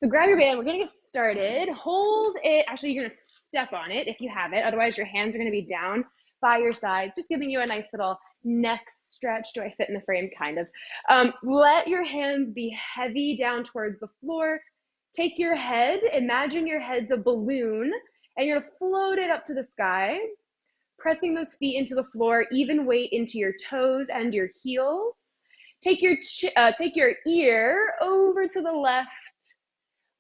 So grab your band, we're gonna get started. Hold it, actually you're gonna step on it if you have it, otherwise your hands are gonna be down by your sides, just giving you a nice little neck stretch. Do I fit in the frame? Kind of. Let your hands be heavy down towards the floor. Take your head, imagine your head's a balloon, and you're gonna float it up to the sky, pressing those feet into the floor, even weight into your toes and your heels. Take your ear over to the left,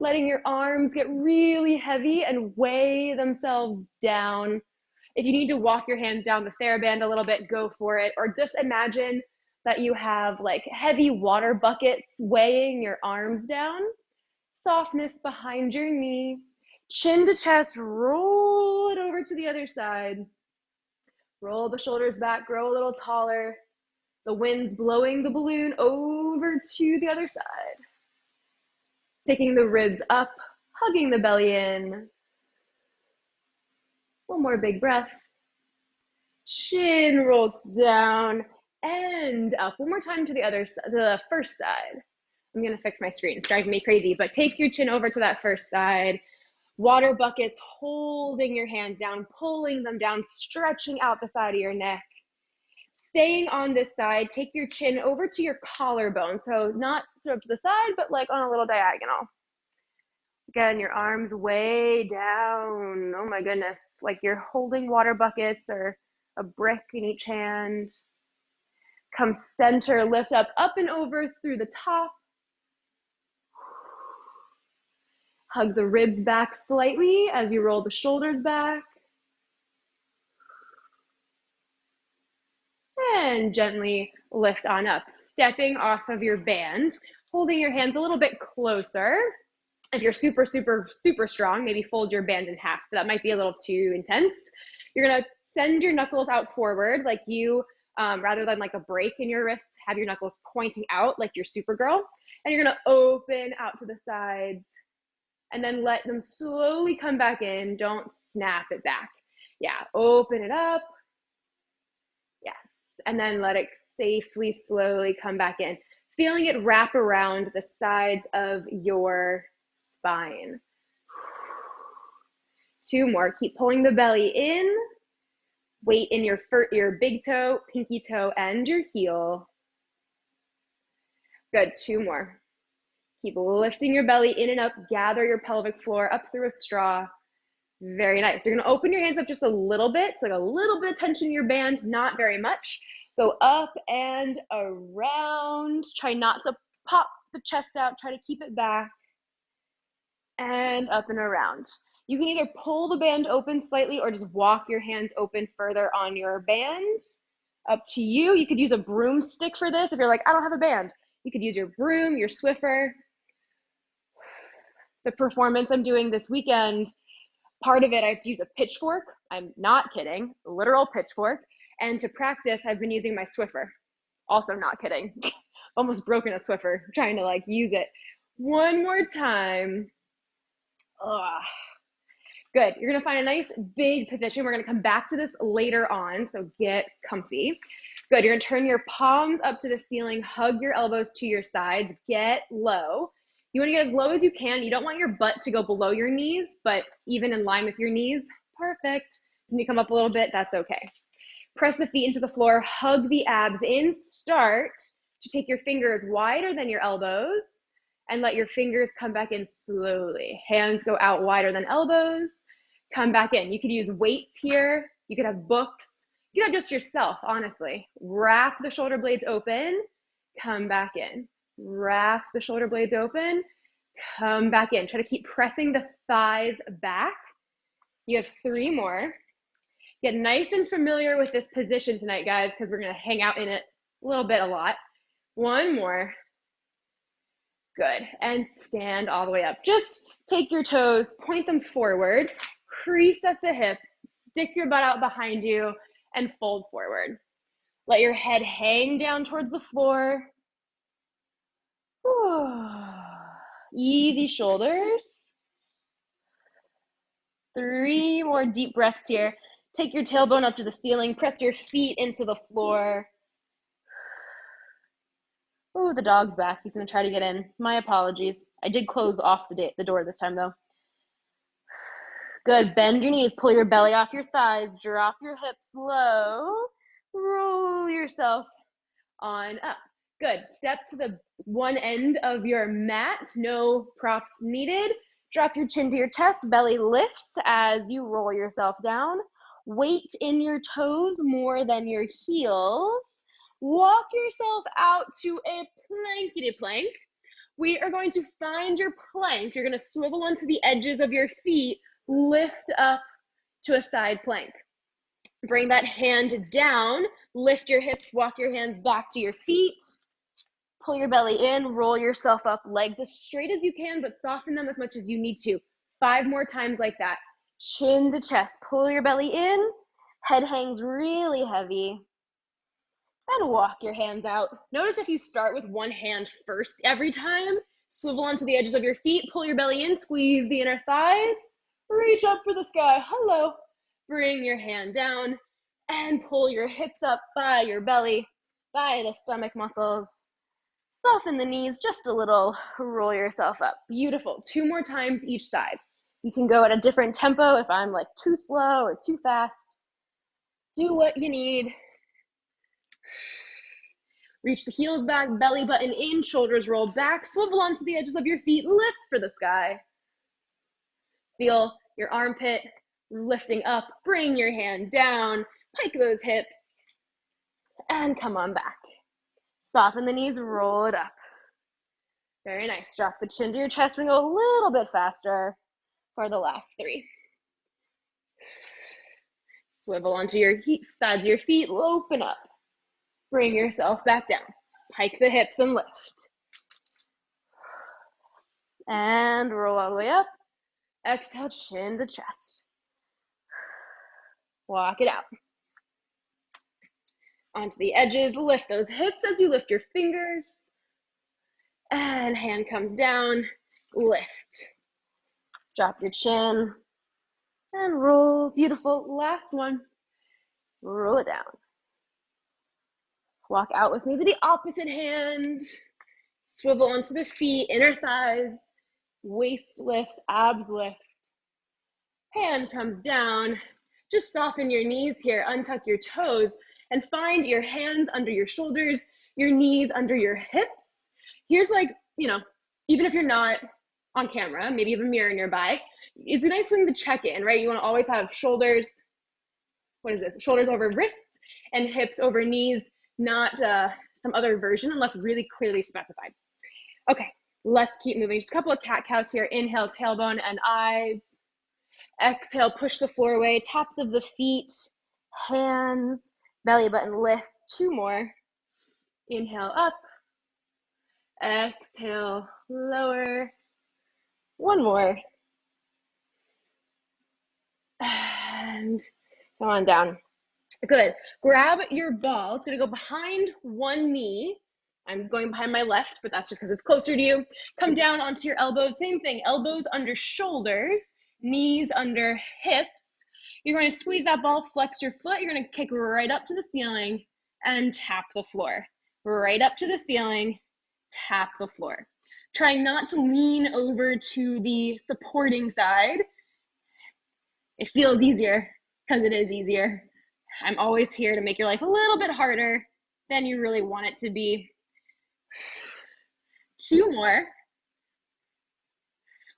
letting your arms get really heavy and weigh themselves down. If you need to walk your hands down the TheraBand a little bit, go for it. Or just imagine that you have like heavy water buckets weighing your arms down. Softness behind your knee. Chin to chest, roll it over to the other side. Roll the shoulders back, grow a little taller. The wind's blowing the balloon over to the other side. Picking the ribs up, hugging the belly in. One more big breath. Chin rolls down and up. One more time to the first side. I'm gonna fix my screen, it's driving me crazy, but take your chin over to that first side. Water buckets, holding your hands down, pulling them down, stretching out the side of your neck. Staying on this side, take your chin over to your collarbone. So not sort of to the side, but like on a little diagonal. Again, your arms way down. Oh my goodness, like you're holding water buckets or a brick in each hand. Come center, lift up and over through the top. Hug the ribs back slightly as you roll the shoulders back. And gently lift on up, stepping off of your band, holding your hands a little bit closer. If you're super, super, super strong, maybe fold your band in half, but that might be a little too intense. You're gonna send your knuckles out forward like you, rather than like a break in your wrists, have your knuckles pointing out like you're Supergirl. And you're gonna open out to the sides and then let them slowly come back in. Don't snap it back. Yeah, open it up. Yes, and then let it safely, slowly come back in. Feeling it wrap around the sides of your spine. Two more. Keep pulling the belly in. Weight in your big toe, pinky toe, and your heel. Good. Two more. Keep lifting your belly in and up. Gather your pelvic floor up through a straw. Very nice. You're going to open your hands up just a little bit. It's like a little bit of tension in your band, not very much. Go up and around. Try not to pop the chest out. Try to keep it back. And up and around. You can either pull the band open slightly or just walk your hands open further on your band. Up to you. You could use a broomstick for this. If you're like, I don't have a band, you could use your broom, your Swiffer. The performance I'm doing this weekend, part of it, I have to use a pitchfork. I'm not kidding, a literal pitchfork. And to practice, I've been using my Swiffer. Also not kidding. Almost broken a Swiffer trying to like use it. One more time. Ugh. Good. You're going to find a nice big position. We're going to come back to this later on, so get comfy. Good. You're going to turn your palms up to the ceiling, hug your elbows to your sides, get low. You want to get as low as you can. You don't want your butt to go below your knees, but even in line with your knees, perfect. When you come up a little bit, that's okay. Press the feet into the floor, hug the abs in. Start to take your fingers wider than your elbows and let your fingers come back in slowly. Hands go out wider than elbows, come back in. You could use weights here. You could have books. You could have just yourself, honestly. Wrap the shoulder blades open, come back in. Wrap the shoulder blades open, come back in. Try to keep pressing the thighs back. You have three more. Get nice and familiar with this position tonight, guys, because we're going to hang out in it a little bit, a lot. One more. Good. And stand all the way up. Just take your toes, point them forward, crease at the hips, stick your butt out behind you, and fold forward. Let your head hang down towards the floor. Easy shoulders. Three more deep breaths here. Take your tailbone up to the ceiling. Press your feet into the floor. Oh, the dog's back. He's gonna try to get in. My apologies. I did close off the door this time though. Good. Bend your knees. Pull your belly off your thighs. Drop your hips low. Roll yourself on up. Good. Step to the one end of your mat. No props needed. Drop your chin to your chest. Belly lifts as you roll yourself down. Weight in your toes more than your heels. Walk yourself out to a plankety plank. We are going to find your plank. You're going to swivel onto the edges of your feet, lift up to a side plank. Bring that hand down, lift your hips, walk your hands back to your feet, pull your belly in, roll yourself up, legs as straight as you can, but soften them as much as you need to. 5 more times like that. Chin to chest, pull your belly in, head hangs really heavy, and walk your hands out. Notice if you start with one hand first every time, swivel onto the edges of your feet, pull your belly in, squeeze the inner thighs, reach up for the sky, hello. Bring your hand down and pull your hips up by your belly, by the stomach muscles. Soften the knees just a little, roll yourself up. Beautiful. 2 more times each side. You can go at a different tempo if I'm like too slow or too fast. Do what you need. Reach the heels back, belly button in, shoulders roll back, swivel onto the edges of your feet, lift for the sky. Feel your armpit lifting up, bring your hand down, pike those hips, and come on back. Soften the knees, roll it up. Very nice. Drop the chin to your chest. We go a little bit faster for the last 3. Swivel onto your sides of your feet, open up. Bring yourself back down. Pike the hips and lift. And roll all the way up. Exhale, chin to chest. Walk it out. Onto the edges, lift those hips as you lift your fingers. And hand comes down, lift. Drop your chin and roll. Beautiful. Last one. Roll it down. Walk out with maybe the opposite hand. Swivel onto the feet, inner thighs. Waist lifts, abs lift. Hand comes down. Just soften your knees here, untuck your toes, and find your hands under your shoulders, your knees under your hips. Here's like, even if you're not on camera, maybe you have a mirror nearby, it's a nice thing to check in, right? You want to always have shoulders, shoulders over wrists and hips over knees, not some other version unless really clearly specified. Okay, let's keep moving. Just a couple of cat-cows here. Inhale, tailbone and eyes. Exhale, push the floor away, tops of the feet, hands, belly button lifts. 2 more. Inhale, up. Exhale, lower. 1 more. And come on down. Good. Grab your ball. It's going to go behind one knee. I'm going behind my left, but that's just because it's closer to you. Come down onto your elbows. Same thing. Elbows under shoulders. Knees under hips. You're going to squeeze that ball, flex your foot. You're going to kick right up to the ceiling and tap the floor. Right up to the ceiling, tap the floor. Try not to lean over to the supporting side. It feels easier because it is easier. I'm always here to make your life a little bit harder than you really want it to be. 2 more.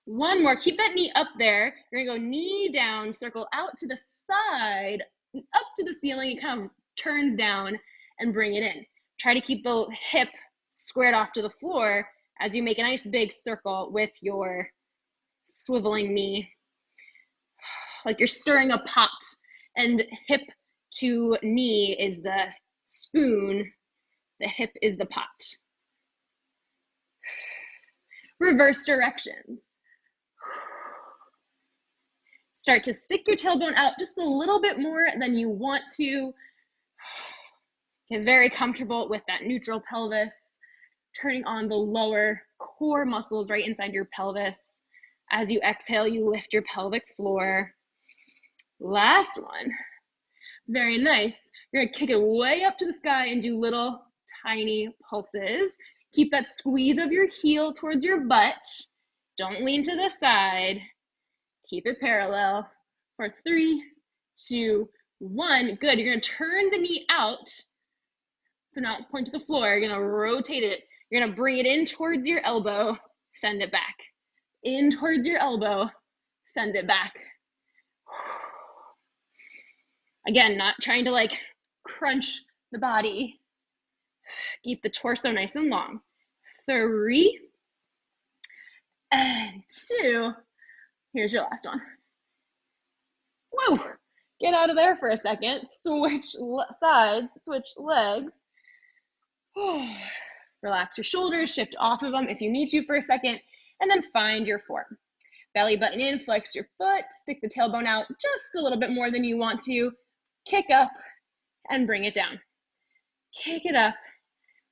1 more. Keep that knee up there. You're going to go knee down, circle out to the side, up to the ceiling. It kind of turns down and bring it in. Try to keep the hip squared off to the floor as you make a nice big circle with your swiveling knee. Like you're stirring a pot, and hip to knee is the spoon, the hip is the pot. Reverse directions. Start to stick your tailbone out just a little bit more than you want to. Get very comfortable with that neutral pelvis, turning on the lower core muscles right inside your pelvis. As you exhale, you lift your pelvic floor. Last one. Very nice. You're going to kick it way up to the sky and do little tiny pulses. Keep that squeeze of your heel towards your butt. Don't lean to the side. Keep it parallel for 3, 2, 1. Good. You're going to turn the knee out. So not point to the floor. You're going to rotate it. You're going to bring it in towards your elbow. Send it back. In towards your elbow. Send it back. Again, not trying to like crunch the body. Keep the torso nice and long. 3 and 2. Here's your last one. Whoa, get out of there for a second. Switch sides, switch legs. Relax your shoulders, shift off of them if you need to for a second, and then find your form. Belly button in, flex your foot, stick the tailbone out just a little bit more than you want to. Kick up and bring it down. Kick it up,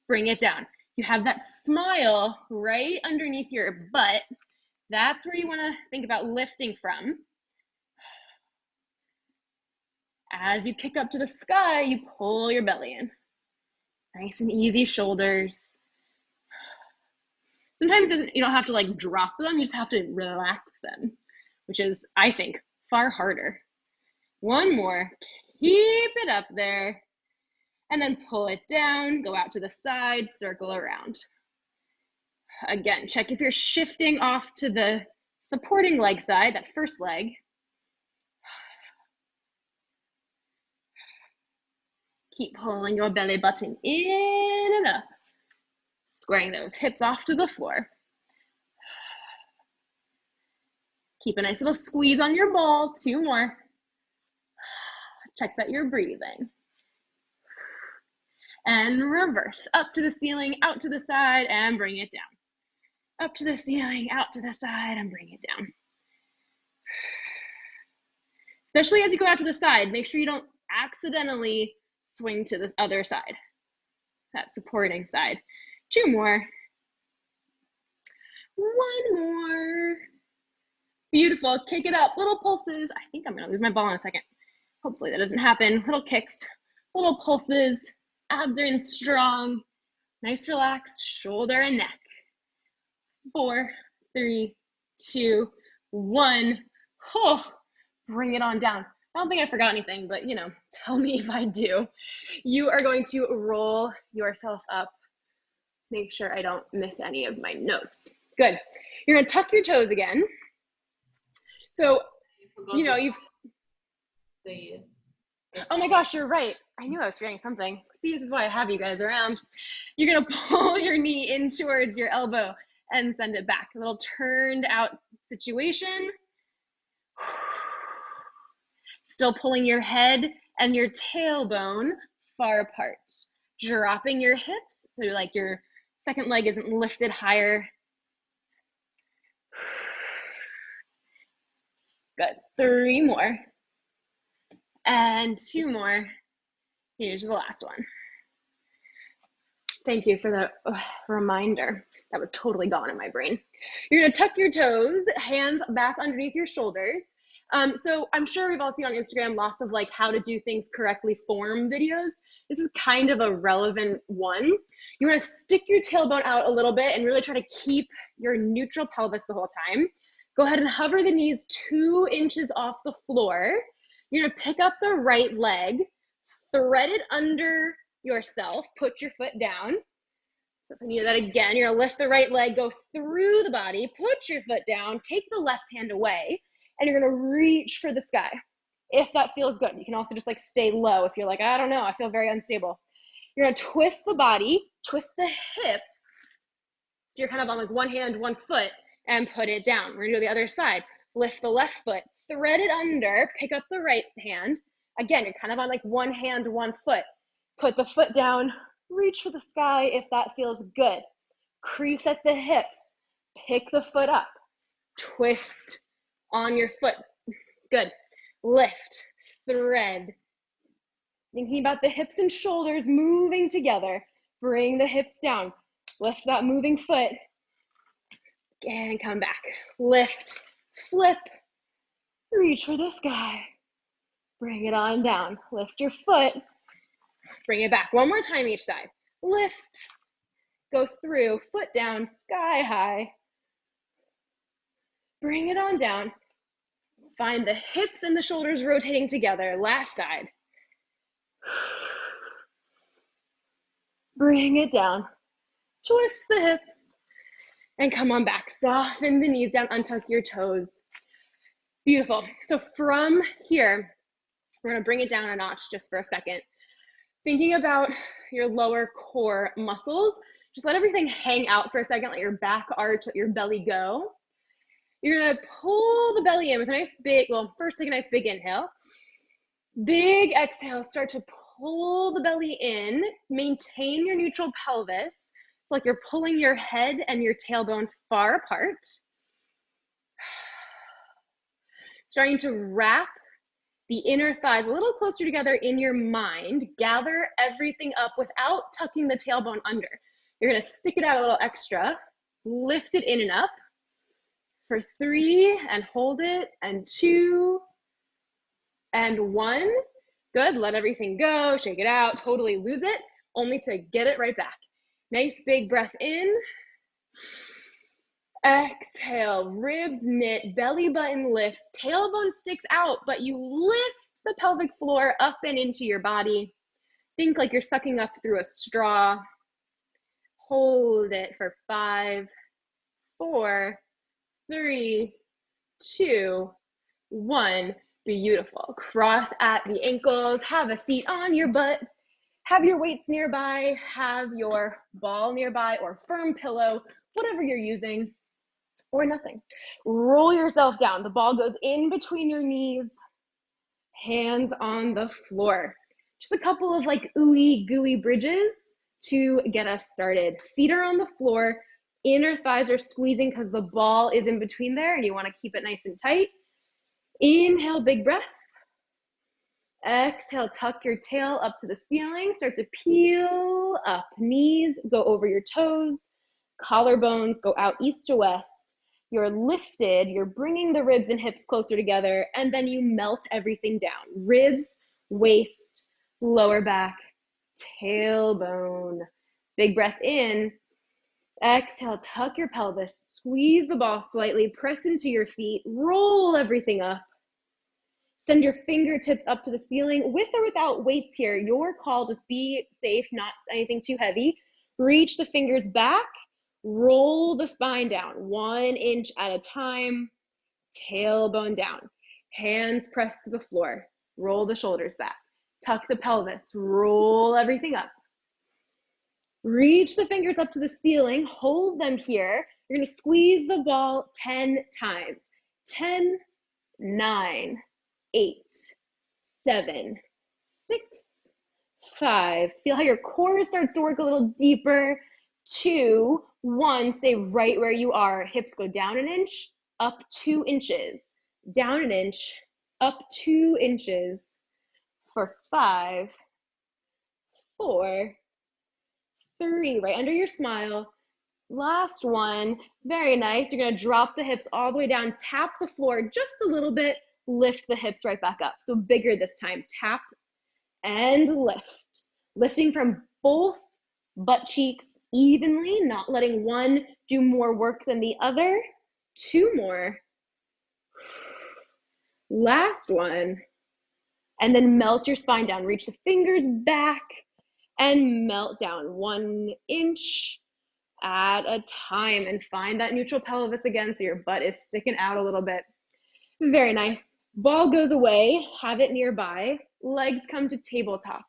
bring it down. You have that smile right underneath your butt. That's where you want to think about lifting from. As you kick up to the sky, you pull your belly in. Nice and easy shoulders. Sometimes you don't have to like drop them, you just have to relax them, which is, I think, far harder. One more, keep it up there, and then pull it down, go out to the side, circle around. Again, check if you're shifting off to the supporting leg side, that first leg. Keep pulling your belly button in and up. Squaring those hips off to the floor. Keep a nice little squeeze on your ball. 2 more. Check that you're breathing. And reverse. Up to the ceiling, out to the side, and bring it down. Up to the ceiling, out to the side, and bring it down. Especially as you go out to the side, make sure you don't accidentally swing to the other side, that supporting side. 2 more. 1 more. Beautiful. Kick it up. Little pulses. I think I'm going to lose my ball in a second. Hopefully that doesn't happen. Little kicks, little pulses. Abs are in strong. Nice relaxed shoulder and neck. 4, 3, 2, 1. Oh, bring it on down. I don't think I forgot anything, but you know, tell me if I do. You are going to roll yourself up. Make sure I don't miss any of my notes. Good. You're going to tuck your toes again. So, you know, oh my gosh, you're right. I knew I was forgetting something. See, this is why I have you guys around. You're going to pull your knee in towards your elbow and send it back. A little turned out situation. Still pulling your head and your tailbone far apart. Dropping your hips so like your second leg isn't lifted higher. Good. 3 more. And 2 more. Here's the last one. Thank you for the reminder. That was totally gone in my brain. You're going to tuck your toes, hands back underneath your shoulders. So I'm sure we've all seen on Instagram lots of like how to do things correctly form videos. This is kind of a relevant one. You want to stick your tailbone out a little bit and really try to keep your neutral pelvis the whole time. Go ahead and hover the knees 2 inches off the floor. You're going to pick up the right leg, thread it under yourself, put your foot down. So if I need that again, you're going to lift the right leg, go through the body, put your foot down, take the left hand away, and you're going to reach for the sky. If that feels good, you can also just like stay low. If you're like, I don't know, I feel very unstable. You're going to twist the body, twist the hips. So you're kind of on like one hand, one foot, and put it down. We're going to do the other side. Lift the left foot, thread it under, pick up the right hand. Again, you're kind of on like one hand, one foot. Put the foot down, reach for the sky if that feels good. Crease at the hips, pick the foot up, twist on your foot. Good. Lift, thread. Thinking about the hips and shoulders moving together. Bring the hips down. Lift that moving foot. And come back. Lift, flip, reach for the sky. Bring it on down. Lift your foot. Bring it back. One more time each side. Lift, Go through, foot down, sky high. Bring it on down. Find the hips and the shoulders rotating together. Last side. Bring it down. Twist the hips and come on back. Soften the knees down, untuck your toes. Beautiful. So from here, we're gonna bring it down a notch just for a second. Thinking about your lower core muscles, just let everything hang out for a second, let your back arch, let your belly go. You're gonna pull the belly in with a nice big, well, first take a nice big inhale. Big exhale, start to pull the belly in, maintain your neutral pelvis. It's like you're pulling your head and your tailbone far apart. Starting to wrap the inner thighs a little closer together in your mind. Gather everything up without tucking the tailbone under. You're gonna stick it out a little extra, lift it in and up for 3, and hold it, and 2, and 1. Good, let everything go, shake it out, totally lose it, only to get it right back. Nice big breath in. Exhale, ribs knit, belly button lifts, tailbone sticks out, but you lift the pelvic floor up and into your body. Think like you're sucking up through a straw. Hold it for 5, 4, 3, 2, 1. Beautiful. Cross at the ankles, have a seat on your butt, have your weights nearby, have your ball nearby or firm pillow, whatever you're using, or nothing. Roll yourself down. The ball goes in between your knees, hands on the floor. Just a couple of like ooey gooey bridges to get us started. Feet are on the floor, inner thighs are squeezing because the ball is in between there and you want to keep it nice and tight. Inhale, big breath. Exhale, tuck your tail up to the ceiling. Start to peel up. Knees go over your toes. Collarbones go out east to west. You're lifted. You're bringing the ribs and hips closer together. And then you melt everything down. Ribs, waist, lower back, tailbone. Big breath in. Exhale, tuck your pelvis. Squeeze the ball slightly. Press into your feet. Roll everything up. Send your fingertips up to the ceiling with or without weights here. Your call, just be safe, not anything too heavy. Reach the fingers back, roll the spine down, 1 inch at a time, tailbone down. Hands press to the floor, roll the shoulders back, tuck the pelvis, roll everything up. Reach the fingers up to the ceiling, hold them here. You're gonna squeeze the ball 10 times. 10, 9, 8, 7, 6, 5. Feel how your core starts to work a little deeper. 2, 1. Stay right where you are. Hips go down 1 inch, up 2 inches. Down 1 inch, up 2 inches. For 5, 4, 3. Right under your smile. Last one. Very nice. You're going to drop the hips all the way down. Tap the floor just a little bit. Lift the hips right back up. So bigger this time. Tap and lift. Lifting from both butt cheeks evenly, not letting one do more work than the other. 2 more. Last one. And then melt your spine down. Reach the fingers back and melt down 1 inch at a time. And find that neutral pelvis again so your butt is sticking out a little bit. Very nice. Ball goes away, have it nearby. Legs come to tabletop.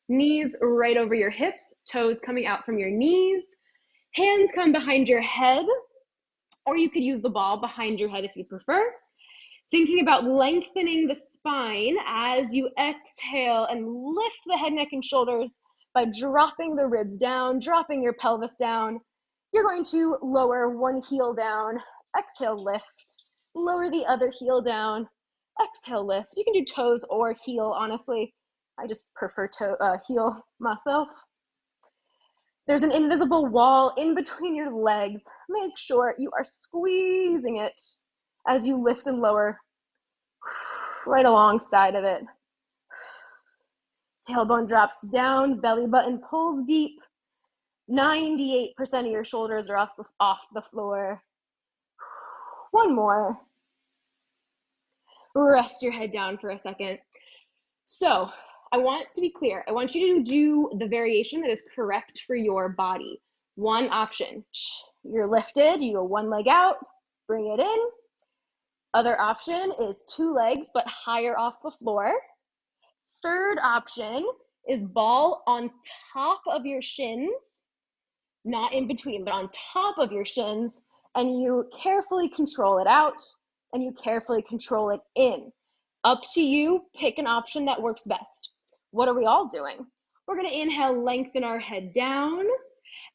Knees right over your hips, toes coming out from your knees. Hands come behind your head, or you could use the ball behind your head if you prefer. Thinking about lengthening the spine as you exhale and lift the head, neck, and shoulders by dropping the ribs down, dropping your pelvis down. You're going to lower one heel down, exhale, lift. Lower the other heel down, exhale, lift. You can do toes or heel, honestly. I just prefer heel myself. There's an invisible wall in between your legs. Make sure you are squeezing it as you lift and lower right alongside of it. Tailbone drops down, belly button pulls deep. 98% of your shoulders are off the floor. One more. Rest your head down for a second. So I want to be clear. I want you to do the variation that is correct for your body. One option, you're lifted, you go one leg out, bring it in. Other option is two legs, but higher off the floor. Third option is ball on top of your shins, not in between, but on top of your shins, and you carefully control it out, and you carefully control it in. Up to you, pick an option that works best. What are we all doing? We're gonna inhale, lengthen our head down.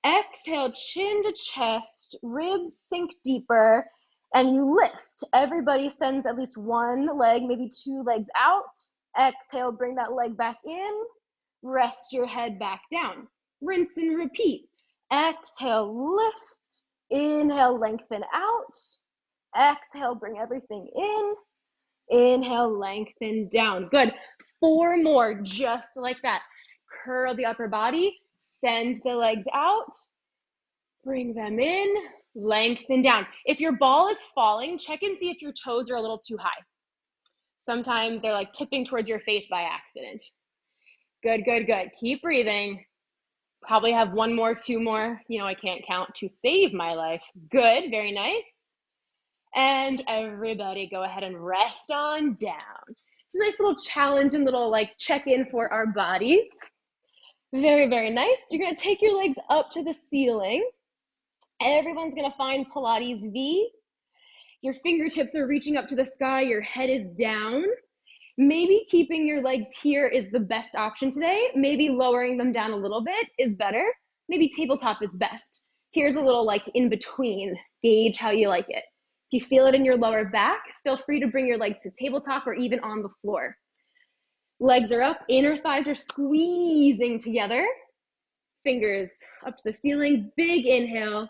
Exhale, chin to chest, ribs sink deeper, and you lift. Everybody sends at least one leg, maybe two legs out. Exhale, bring that leg back in. Rest your head back down. Rinse and repeat. Exhale, lift. Inhale, lengthen out. Exhale, bring everything in. Inhale, lengthen down. Good. 4 more, just like that. Curl the upper body, send the legs out, bring them in, lengthen down. If your ball is falling, check and see if your toes are a little too high. Sometimes they're like tipping towards your face by accident. Good, good, good. Keep breathing. Probably have 1 more, 2 more. You know, I can't count to save my life. Good, very nice. And everybody go ahead and rest on down. It's a nice little challenge and little like check-in for our bodies. Very, very nice. You're gonna take your legs up to the ceiling. Everyone's gonna find Pilates V. Your fingertips are reaching up to the sky, your head is down. Maybe keeping your legs here is the best option today. Maybe lowering them down a little bit is better. Maybe tabletop is best. Here's a little like in between. Gauge how you like it. If you feel it in your lower back, feel free to bring your legs to tabletop or even on the floor. Legs are up, inner thighs are squeezing together. Fingers up to the ceiling, big inhale.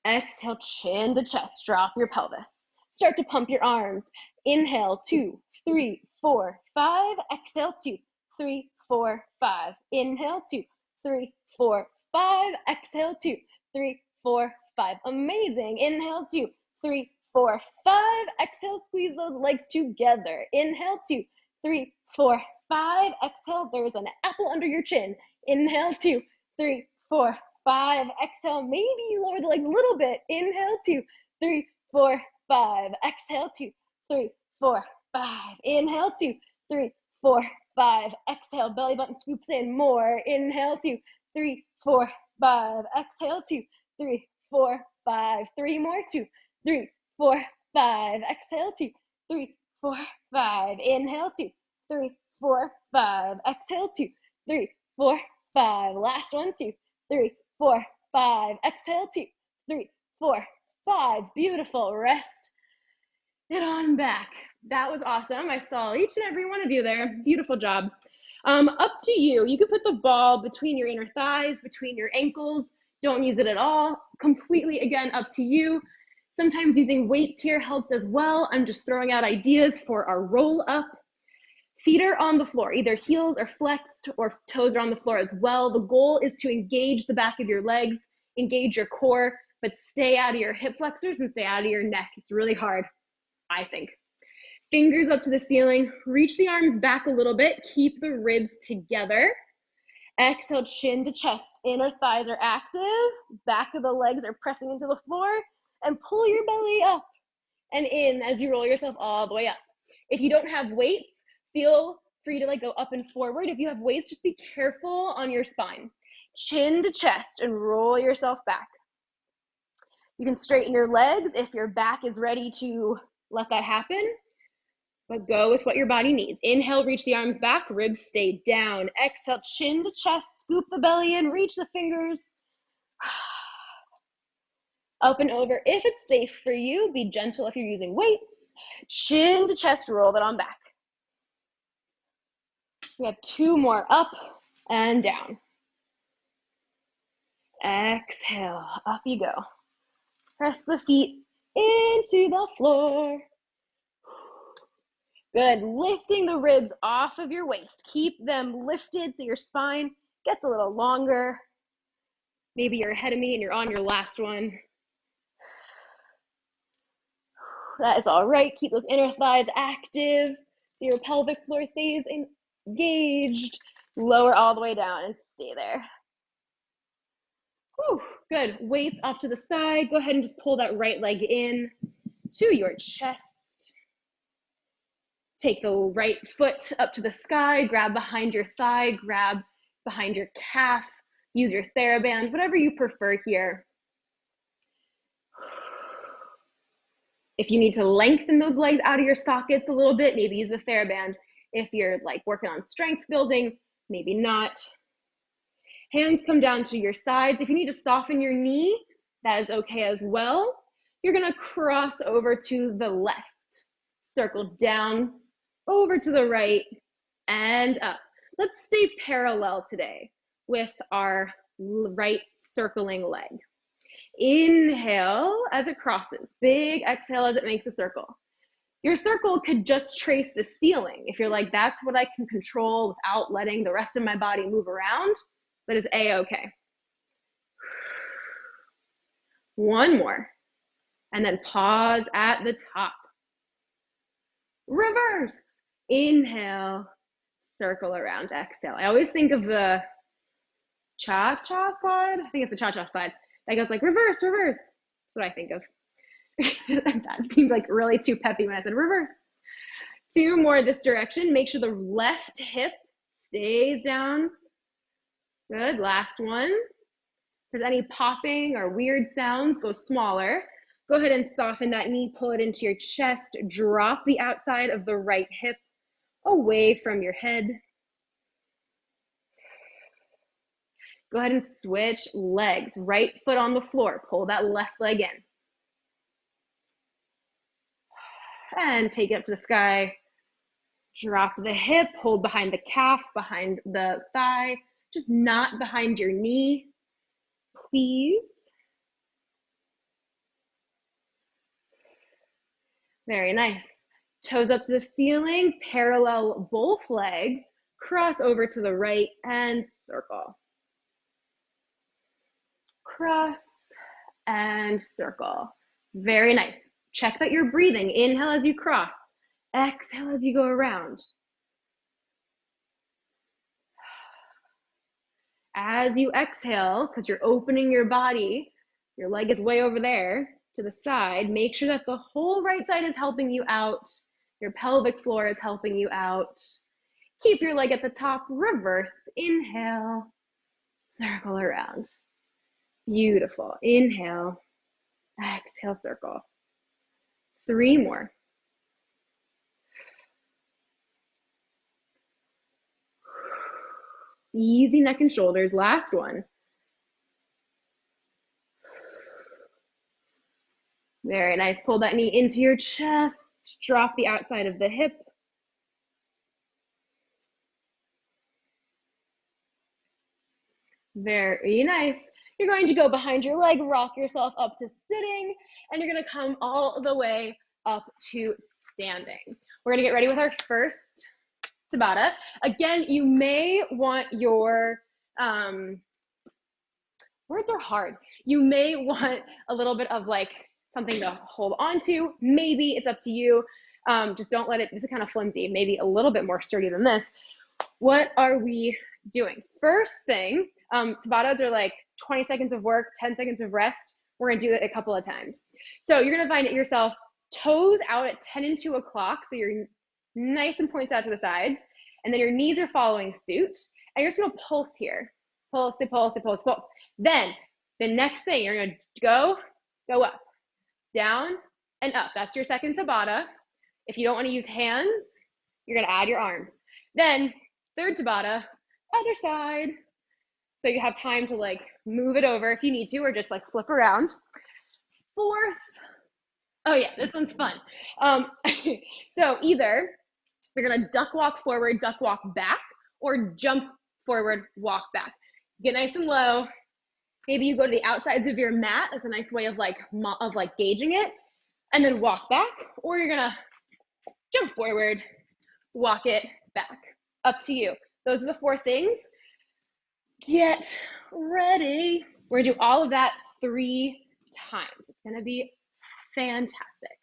Exhale, chin to chest, drop your pelvis. Start to pump your arms. Inhale, 2, 3, 4, 5. Exhale, 2, 3, 4, 5. Inhale, 2, 3, 4, 5. Exhale, 2, 3, 4, 5. Amazing. Inhale, 2, 3, 4, 5. Exhale, squeeze those legs together. Inhale, 2, 3, 4, 5. Exhale, there's an apple under your chin. Inhale, 2, 3, 4, 5. Exhale, maybe lower the legs a little bit. Inhale, 2, 3, 4, 5. Exhale, 2, 3, 4, 5. Inhale, 2, 3, 4, 5. Exhale, belly button scoops in more. Inhale, 2, 3, 4, 5. Exhale, 2, 3, 4, 5. 3 more, 2, 3, 4, 5. Exhale, 2, 3, 4, 5. Inhale, 2, 3, 4, 5. Exhale, 2, 3, 4, 5. Last one, 2, 3, 4, 5. Exhale, 2, 3, 4, 5. Beautiful. Rest it on back. That was awesome. I saw each and every one of you there. Beautiful job. Up to you. You can put the ball between your inner thighs, between your ankles. Don't use it at all. Completely, again, up to you. Sometimes using weights here helps as well. I'm just throwing out ideas for our roll up. Feet are on the floor, either heels are flexed or toes are on the floor as well. The goal is to engage the back of your legs, engage your core, but stay out of your hip flexors and stay out of your neck. It's really hard, I think. Fingers up to the ceiling, reach the arms back a little bit, keep the ribs together. Exhale, chin to chest, inner thighs are active, back of the legs are pressing into the floor, and pull your belly up and in as you roll yourself all the way up. If you don't have weights, feel free to like go up and forward. If you have weights, just be careful on your spine. Chin to chest and roll yourself back. You can straighten your legs if your back is ready to let that happen, but go with what your body needs. Inhale, reach the arms back, ribs stay down. Exhale, chin to chest, scoop the belly in, reach the fingers. Up and over. If it's safe for you, be gentle if you're using weights. Chin to chest, roll that on back. We have 2 more, up and down. Exhale, up you go. Press the feet into the floor. Good, lifting the ribs off of your waist. Keep them lifted so your spine gets a little longer. Maybe you're ahead of me and you're on your last one. That is all right. Keep those inner thighs active so your pelvic floor stays engaged. Lower all the way down and stay there. Whew, good. Weights off to the side. Go ahead and just pull that right leg in to your chest. Take the right foot up to the sky, grab behind your thigh, grab behind your calf, use your TheraBand, whatever you prefer here. If you need to lengthen those legs out of your sockets a little bit, maybe use the TheraBand. If you're like working on strength building, maybe not. Hands come down to your sides. If you need to soften your knee, that is okay as well. You're gonna cross over to the left, circle down, over to the right, and up. Let's stay parallel today with our right circling leg. Inhale as it crosses, big exhale as it makes a circle. Your circle could just trace the ceiling. If you're like, that's what I can control without letting the rest of my body move around, that is a-okay. One more, and then pause at the top. Reverse, inhale, circle around, exhale. I always think of the cha-cha slide. I think it's the cha-cha slide. That goes like reverse, reverse. That's what I think of. That seemed like really too peppy when I said reverse. Two more this direction. Make sure the left hip stays down. Good, last one. If there's any popping or weird sounds, go smaller. Go ahead and soften that knee, pull it into your chest, drop the outside of the right hip away from your head. Go ahead and switch legs. Right foot on the floor, pull that left leg in. And take it up to the sky. Drop the hip, hold behind the calf, behind the thigh, just not behind your knee, please. Very nice. Toes up to the ceiling, parallel both legs, cross over to the right and circle. Cross and circle. Very nice. Check that you're breathing. Inhale as you cross. Exhale as you go around. As you exhale, because you're opening your body, your leg is way over there to the side, make sure that the whole right side is helping you out. Your pelvic floor is helping you out. Keep your leg at the top, reverse, inhale, circle around. Beautiful. Inhale, exhale, circle. Three more. Easy neck and shoulders. Last one. Very nice. Pull that knee into your chest. Drop the outside of the hip. Very nice. You're going to go behind your leg, rock yourself up to sitting, and you're going to come all the way up to standing. We're going to get ready with our first Tabata. Again, you may want your, words are hard. You may want a little bit of like something to hold on to. Maybe it's up to you. Just don't let it, this is kind of flimsy, maybe a little bit more sturdy than this. What are we doing? First thing, Tabatas are like 20 seconds of work, 10 seconds of rest. We're gonna do it a couple of times. So you're gonna find yourself toes out at 10 and 2 o'clock. So you're nice and points out to the sides. And then your knees are following suit. And you're just gonna pulse here. Pulse, pulse, pulse, pulse. Then the next thing, you're gonna go up, down, and up. That's your second Tabata. If you don't wanna use hands, you're gonna add your arms. Then third Tabata, other side. So you have time to like move it over if you need to, or just like flip around. Fourth, oh yeah, this one's fun. So either you're gonna duck walk forward, duck walk back, or jump forward, walk back. Get nice and low. Maybe you go to the outsides of your mat. That's a nice way of like gauging it. And then walk back, or you're gonna jump forward, walk it back. Up to you. Those are the four things. Get ready. We're gonna do all of that 3 times. It's gonna be fantastic.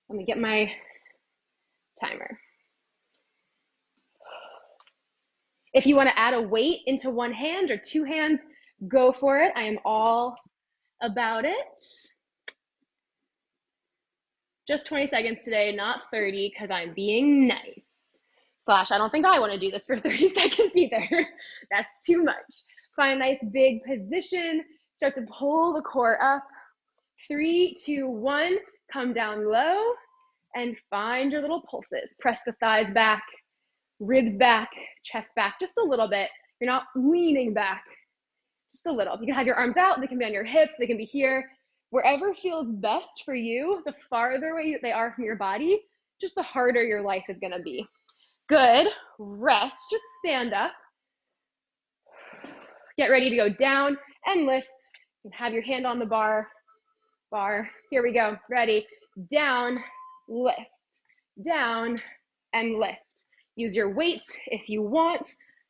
Let me get my timer. If you want to add a weight into one hand or 2 hands, go for it. I am all about it. Just 20 seconds today, not 30, because I'm being nice. Slash, I don't think I want to do this for 30 seconds either. That's too much. Find a nice big position. Start to pull the core up. 3, 2, 1. Come down low and find your little pulses. Press the thighs back, ribs back, chest back, just a little bit. You're not leaning back, just a little. You can have your arms out. They can be on your hips. They can be here. Wherever feels best for you, the farther away they are from your body, just the harder your life is gonna be. Good. Rest. Just stand up. Get ready to go down and lift. And have your hand on the bar. Here we go. Ready. Down, lift. Down and lift. Use your weights if you want.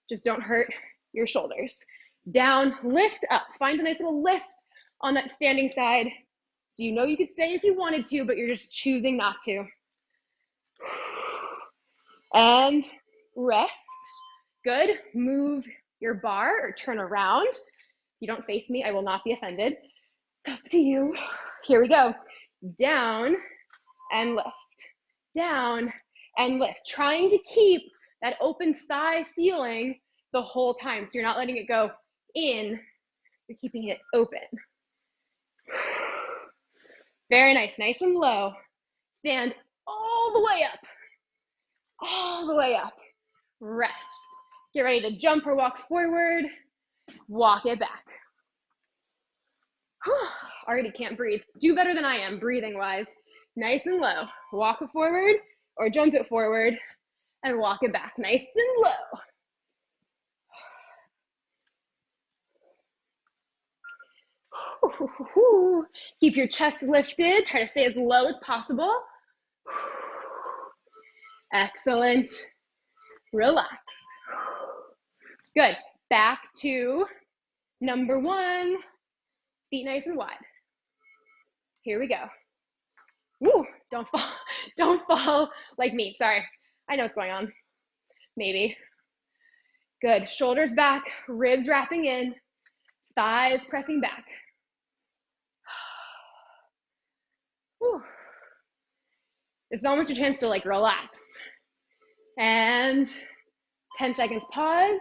Just don't hurt your shoulders. Down, lift up. Find a nice little lift on that standing side. So you know you could stay if you wanted to, but you're just choosing not to. And rest. Good. Move your bar or turn around. If you don't face me, I will not be offended. It's up to you. Here we go. Down and lift. Down and lift. Trying to keep that open thigh feeling the whole time. So you're not letting it go in. You're keeping it open. Very nice. Nice and low. Stand all the way up. All the way up. Rest. Get ready to jump or walk forward. Walk it back. Already can't breathe. Do better than I am breathing wise. Nice and low. Walk it forward or jump it forward and walk it back. Nice and low. Keep your chest lifted. Try to stay as low as possible. Excellent. Relax. Good. Back to number 1. Feet nice and wide. Here we go. Woo, don't fall. Don't fall like me. Sorry. I know what's going on. Maybe. Good. Shoulders back, ribs wrapping in, thighs pressing back. Whew. This is almost your chance to like relax. And 10 seconds pause.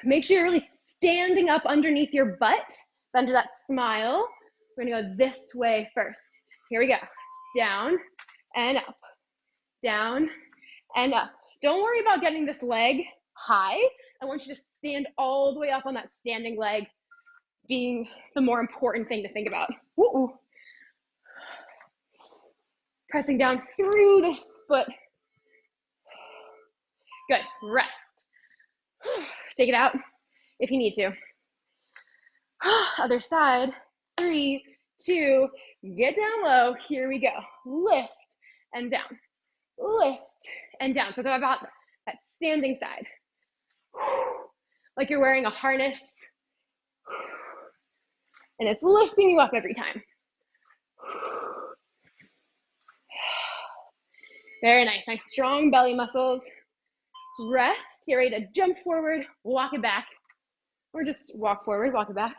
Make sure you're really standing up underneath your butt, under that smile. We're gonna go this way first. Here we go. Down and up. Down and up. Don't worry about getting this leg high. I want you to stand all the way up on that standing leg being the more important thing to think about. Woo-oo. Pressing down through this foot. Good. Rest. Take it out if you need to. Other side. 3, 2, get down low. Here we go. Lift and down. Lift and down. So it's about that standing side. Like you're wearing a harness. And it's lifting you up every time. Very nice. Nice strong belly muscles. Rest. Get ready to jump forward, walk it back. Or just walk forward, walk it back.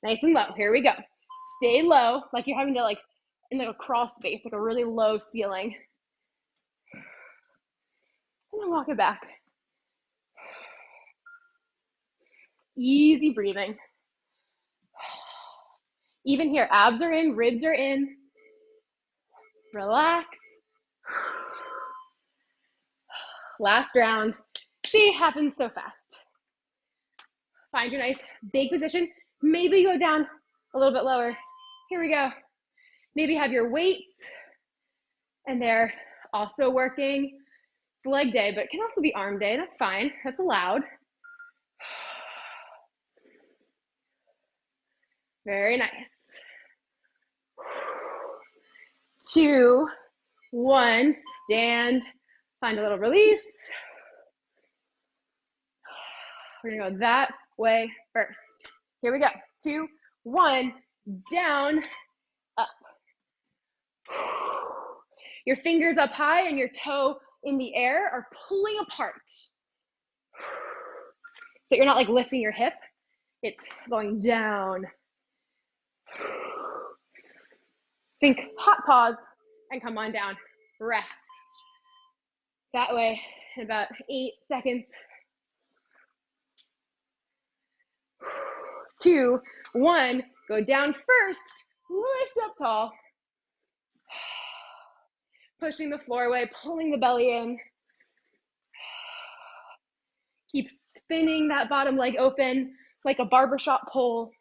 Nice and low. Here we go. Stay low, like you're having to like in like a crawl space, like a really low ceiling. And then walk it back. Easy breathing. Even here, abs are in, ribs are in. Relax. Last round. See, it happens so fast. Find your nice big position. Maybe go down a little bit lower. Here we go. Maybe have your weights and they're also working. It's leg day, but it can also be arm day. That's fine. That's allowed. Very nice. 2, 1, stand, find a little release. We're gonna go that way first. Here we go. 2, 1, down, up. Your fingers up high and your toe in the air are pulling apart. So you're not like lifting your hip, it's going down. Think hot pause and come on down. Rest. That way in about 8 seconds. 2, 1, go down first, lift up tall. Pushing the floor away, pulling the belly in. Keep spinning that bottom leg open like a barbershop pole.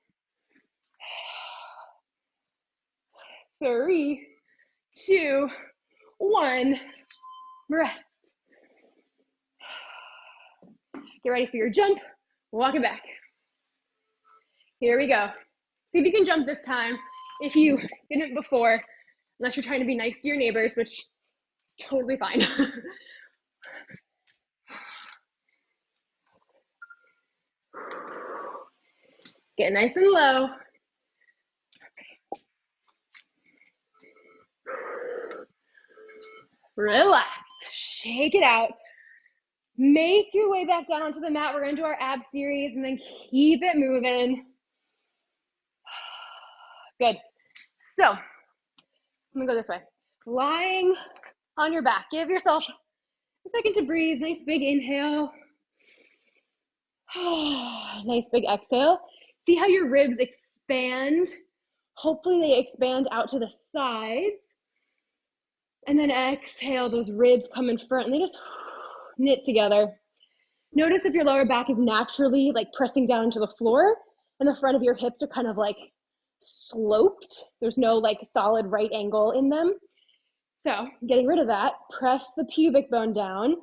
3, 2, 1, rest. Get ready for your jump, walk it back. Here we go. See if you can jump this time. If you didn't before, unless you're trying to be nice to your neighbors, which is totally fine. Get nice and low. Relax, shake it out. Make your way back down onto the mat. We're gonna do our ab series and then keep it moving. Good. So, I'm gonna go this way. Lying on your back. Give yourself a second to breathe. Nice big inhale. Nice big exhale. See how your ribs expand? Hopefully they expand out to the sides. And then exhale, those ribs come in front and they just knit together. Notice if your lower back is naturally like pressing down to the floor and the front of your hips are kind of like sloped. There's no like solid right angle in them. So getting rid of that, press the pubic bone down,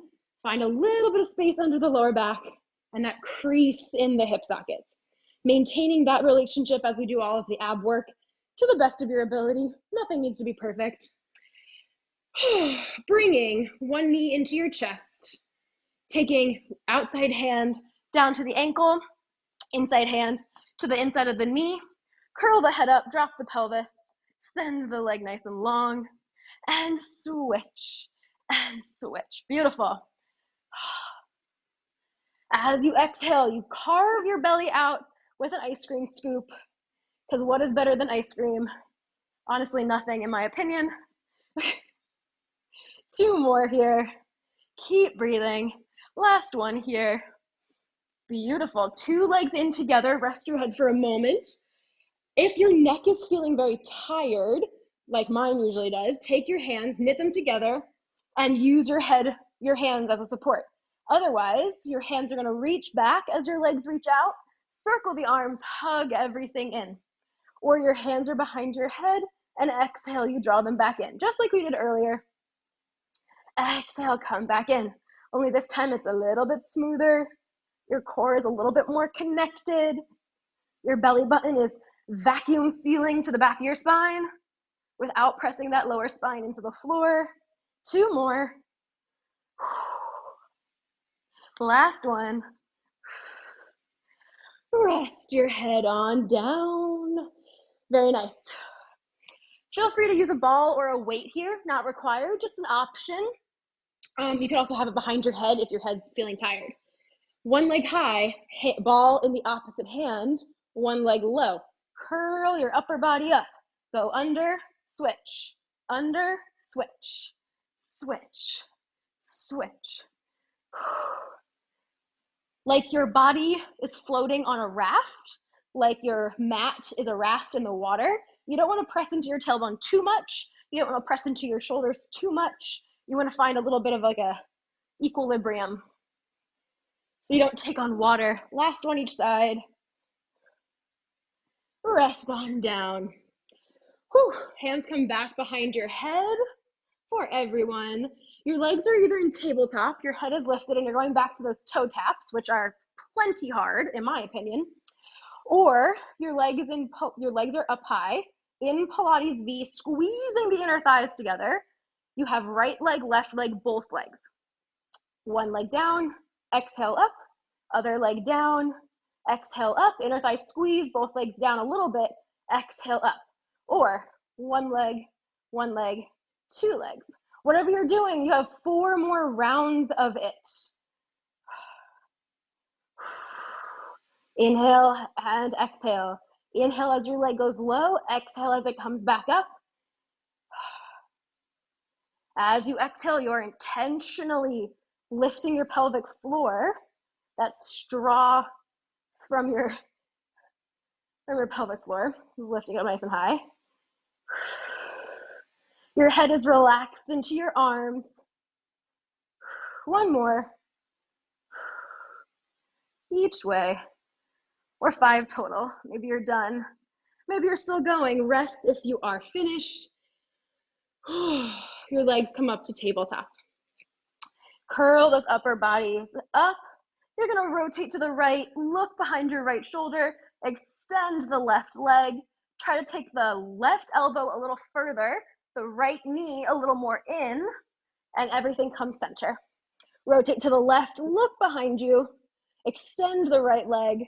find a little bit of space under the lower back and that crease in the hip sockets. Maintaining that relationship as we do all of the ab work to the best of your ability. Nothing needs to be perfect. Bringing one knee into your chest, taking outside hand down to the ankle, inside hand to the inside of the knee, curl the head up, drop the pelvis, send the leg nice and long, and switch, and switch. Beautiful. As you exhale, you carve your belly out with an ice cream scoop, because what is better than ice cream? Honestly, nothing in my opinion. 2 more here. Keep breathing. Last one here. Beautiful. 2 legs in together. Rest your head for a moment. If your neck is feeling very tired, like mine usually does, take your hands, knit them together, and use your hands as a support. Otherwise, your hands are going to reach back as your legs reach out, circle the arms, hug everything in. Or your hands are behind your head, and exhale, you draw them back in, just like we did earlier. Exhale, come back in. Only this time it's a little bit smoother. Your core is a little bit more connected. Your belly button is vacuum sealing to the back of your spine without pressing that lower spine into the floor. 2 more. Last one. Rest your head on down. Very nice. Feel free to use a ball or a weight here, not required, just an option. You can also have it behind your head if your head's feeling tired. 1 leg high, ball in the opposite hand, 1 leg low. Curl your upper body up. Go under, switch, under, switch, switch, switch. Like your body is floating on a raft, like your mat is a raft in the water. You don't want to press into your tailbone too much. You don't want to press into your shoulders too much. You want to find a little bit of like a equilibrium so you don't take on water. Last one each side. Rest on down. Whew. Hands come back behind your head for everyone. Your legs are either in tabletop, your head is lifted, and you're going back to those toe taps, which are plenty hard, in my opinion. Or your legs are up high in Pilates V, squeezing the inner thighs together. You have right leg, left leg, both legs. 1 leg down, exhale up, Other leg down, exhale up, inner thigh squeeze, both legs down a little bit, exhale up. Or one leg, two legs. Whatever you're doing, you have 4 more rounds of it. Inhale and exhale. Inhale as your leg goes low, exhale as it comes back up. As you exhale, you're intentionally lifting your pelvic floor, that straw from your pelvic floor, lifting it up nice and high. Your head is relaxed into your arms. One more. Each way, or 5 total. Maybe you're done. Maybe you're still going. Rest if you are finished. Your legs come up to tabletop. Curl those upper bodies up. You're gonna rotate to the right, look behind your right shoulder, extend the left leg, try to take the left elbow a little further, the right knee a little more in, and everything comes center. Rotate to the left, look behind you, extend the right leg,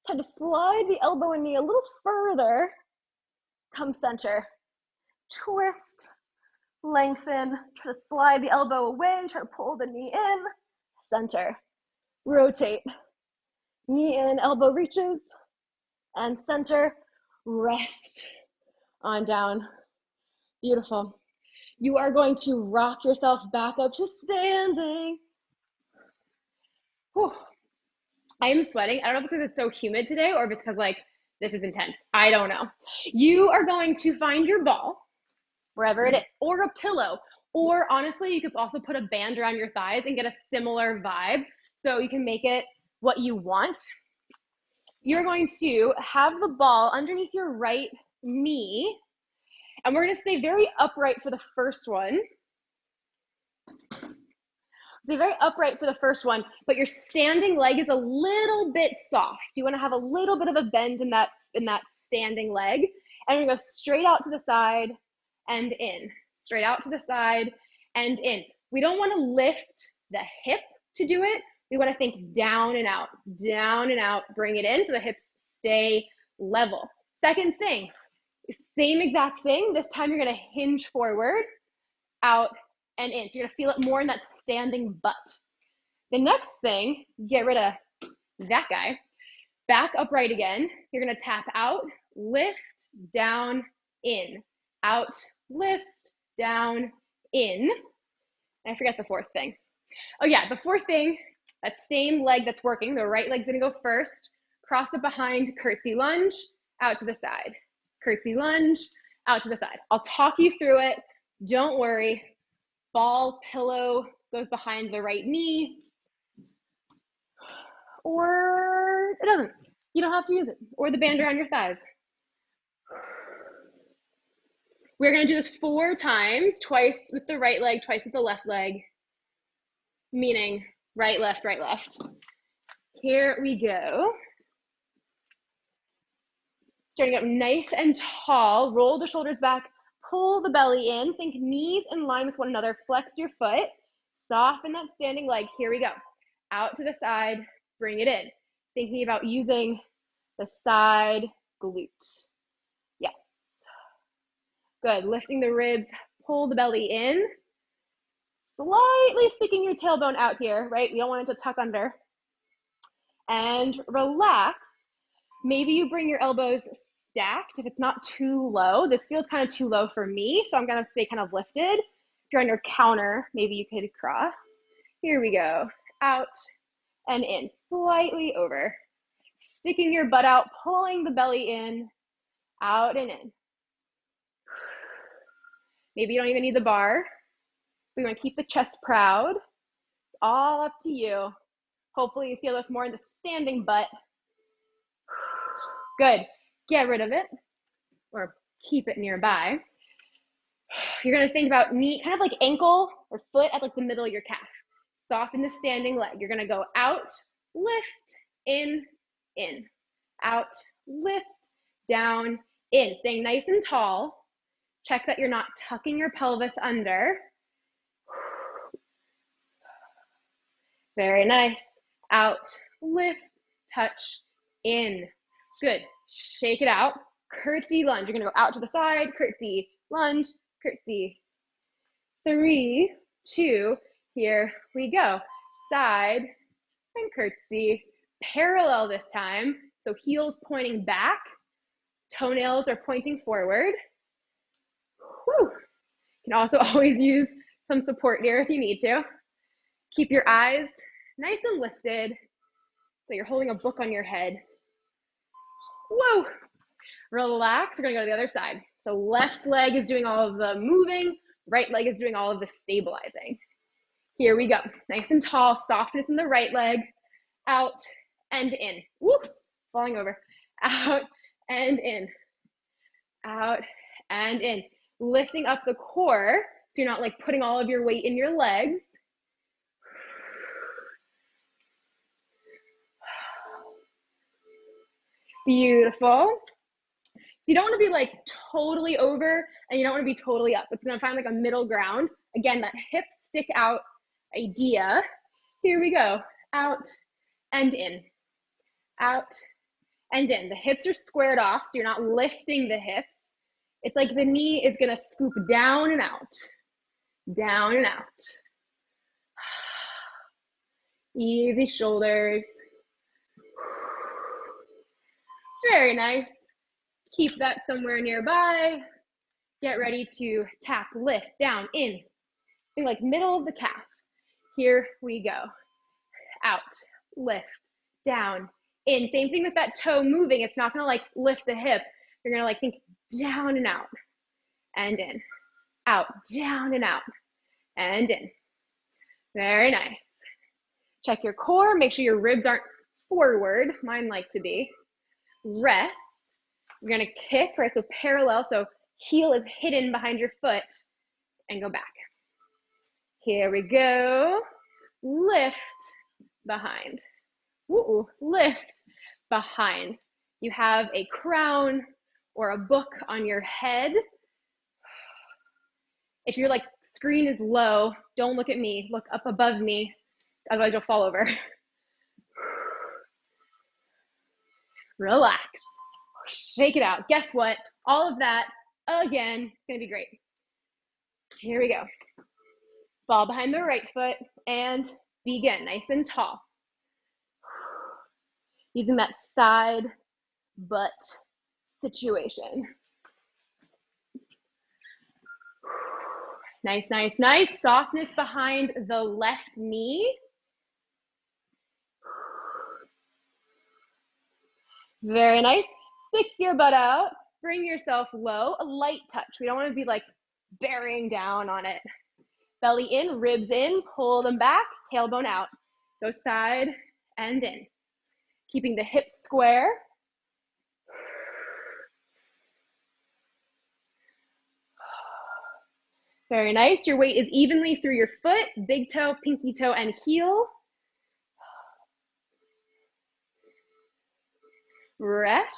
try to slide the elbow and knee a little further, come center. Twist, lengthen, try to slide the elbow away, try to pull the knee in, center. Rotate, knee in, elbow reaches, and center. Rest on down. Beautiful. You are going to rock yourself back up to standing. Whew. I am sweating. I don't know if it's because it's so humid today or if it's because like this is intense. I don't know. You are going to find your ball wherever it is, or a pillow, or honestly, you could also put a band around your thighs and get a similar vibe. So you can make it what you want. You're going to have the ball underneath your right knee, and we're going to stay very upright for the first one. Stay very upright for the first one, but your standing leg is a little bit soft. You want to have a little bit of a bend in that standing leg, and we're going to go straight out to the side and in. Straight out to the side and in. We don't want to lift the hip to do it. We want to think down and out, bring it in so the hips stay level. Second thing, same exact thing. This time you're going to hinge forward, out, and in. So you're going to feel it more in that standing butt. The next thing, get rid of that guy. Back upright again. You're going to tap out, lift, down, in. Out, lift, down, in. And I forget the fourth thing. Oh yeah, the fourth thing, that same leg that's working, the right leg's gonna go first, cross it behind, curtsy lunge, out to the side. Curtsy lunge, out to the side. I'll talk you through it, don't worry. Ball, pillow goes behind the right knee, or it doesn't. You don't have to use it, or the band around your thighs. We're gonna do this 4 times, twice with the right leg, twice with the left leg, meaning right, left, right, left. Here we go. Starting up nice and tall, roll the shoulders back, pull the belly in, think knees in line with one another, flex your foot, soften that standing leg. Here we go. Out to the side, bring it in. Thinking about using the side glute. Yes. Good, lifting the ribs, pull the belly in, slightly sticking your tailbone out here, right? We don't want it to tuck under. And relax. Maybe you bring your elbows stacked if it's not too low. This feels kind of too low for me, so I'm gonna stay kind of lifted. If you're on your counter, maybe you could cross. Here we go. Out and in, slightly over. Sticking your butt out, pulling the belly in, out and in. Maybe you don't even need the bar. We want to keep the chest proud. It's all up to you. Hopefully you feel this more in the standing butt. Good. Get rid of it or keep it nearby. You're going to think about knee, kind of like ankle or foot at like the middle of your calf. Soften the standing leg. You're going to go out, lift, in, out, lift, down, in. Staying nice and tall. Check that you're not tucking your pelvis under. Very nice. Out, lift, touch, in. Good. Shake it out. Curtsy lunge. You're going to go out to the side, curtsy, lunge, curtsy. 3, 2, here we go. Side and curtsy. Parallel this time. So heels pointing back, toenails are pointing forward. Whew. You can also always use some support here if you need to. Keep your eyes nice and lifted so you're holding a book on your head. Whoa. Relax. We're going to go to the other side. So left leg is doing all of the moving, right leg is doing all of the stabilizing. Here we go. Nice and tall, softness in the right leg. Out and in. Whoops, falling over. Out and in. Out and in. Lifting up the core so you're not like putting all of your weight in your legs. Beautiful. So you don't want to be like totally over and you don't want to be totally up. It's going to find like a middle ground. Again, that hip stick out idea. Here we go. Out and in. Out and in. The hips are squared off, so you're not lifting the hips. It's like the knee is going to scoop down and out. Down and out. Easy shoulders. Very nice. Keep that somewhere nearby. Get ready to tap, lift, down, in. Think like middle of the calf. Here we go. Out, lift, down, in. Same thing with that toe moving. It's not gonna like lift the hip. You're gonna like think down and out, and in. Out, down and out, and in. Very nice. Check your core. Make sure your ribs aren't forward. Mine like to be. Rest. You're gonna kick, right? So parallel, so heel is hidden behind your foot, and go back. Here we go. Lift behind. Ooh, lift behind. You have a crown or a book on your head. If your like screen is low, don't look at me. Look up above me, otherwise you'll fall over. Relax. Shake it out. Guess what? All of that, again, it's gonna be great. Here we go. Ball behind the right foot and begin. Nice and tall. Using that side butt situation. Nice, nice, nice. Softness behind the left knee. Very nice. Stick your butt out. Bring yourself low. A light touch. We don't want to be like bearing down on it. Belly in, ribs in, pull them back, tailbone out. Go side and in. Keeping the hips square. Very nice. Your weight is evenly through your foot, big toe, pinky toe, and heel. Rest.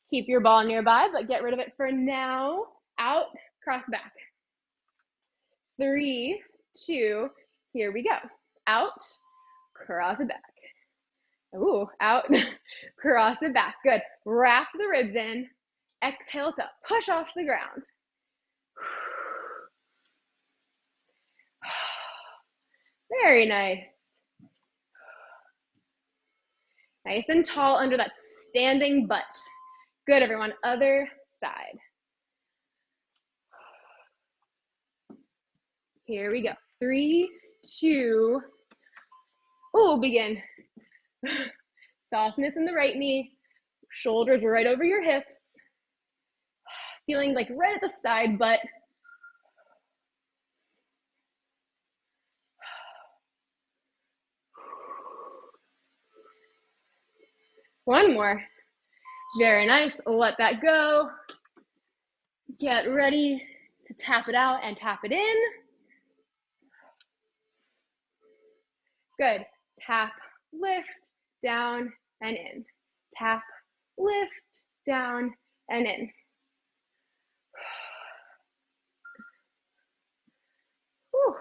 Keep your ball nearby, but get rid of it for now. Out, cross back. 3, 2, here we go. Out, cross it back. Ooh, out, cross it back. Good. Wrap the ribs in. Exhale to push off the ground. Very nice. Nice and tall under that standing butt. Good, everyone. Other side. Here we go. 3, 2, begin. Softness in the right knee. Shoulders right over your hips. Feeling like right at the side butt. One more. Very nice. Let that go. Get ready to tap it out and tap it in. Good. Tap, lift, down, and in. Tap, lift, down, and in. Whew.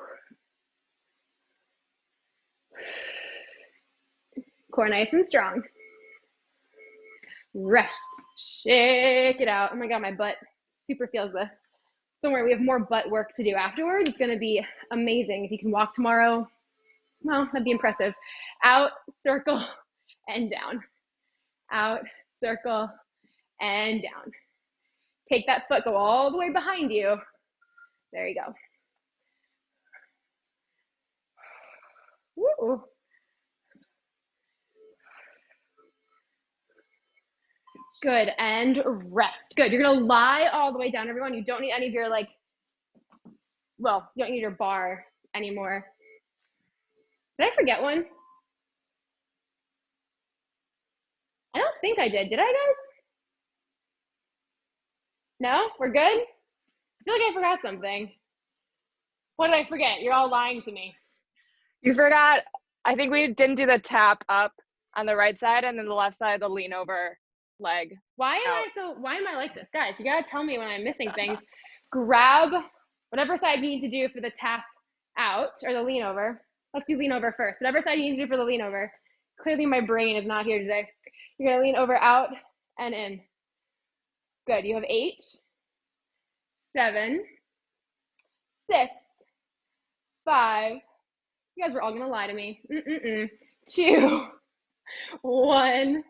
Core nice and strong. Rest. Shake it out. Oh my God, my butt super feels this. Don't worry, we have more butt work to do afterwards. It's gonna be amazing. If you can walk tomorrow, well, that'd be impressive. Out, circle, and down. Out, circle, and down. Take that foot, go all the way behind you. There you go. Woo. Good, and rest. Good, you're gonna lie all the way down, everyone. You don't need any of your like, well, you don't need your bar anymore. Did I forget one? I don't think I did. Did I, guys? No? We're good? I feel like I forgot something. What did I forget? You're all lying to me. You forgot, I think we didn't do the tap up on the right side, and then the left side, the lean over leg. Why am I like this? Guys, you gotta tell me when I'm missing things. Grab whatever side you need to do for the tap out or the lean over. Let's do lean over first. Whatever side you need to do for the lean over. Clearly my brain is not here today. You're gonna lean over, out, and in. Good, you have 8, 7, 6, 5. You guys were all gonna lie to me. 2, 1.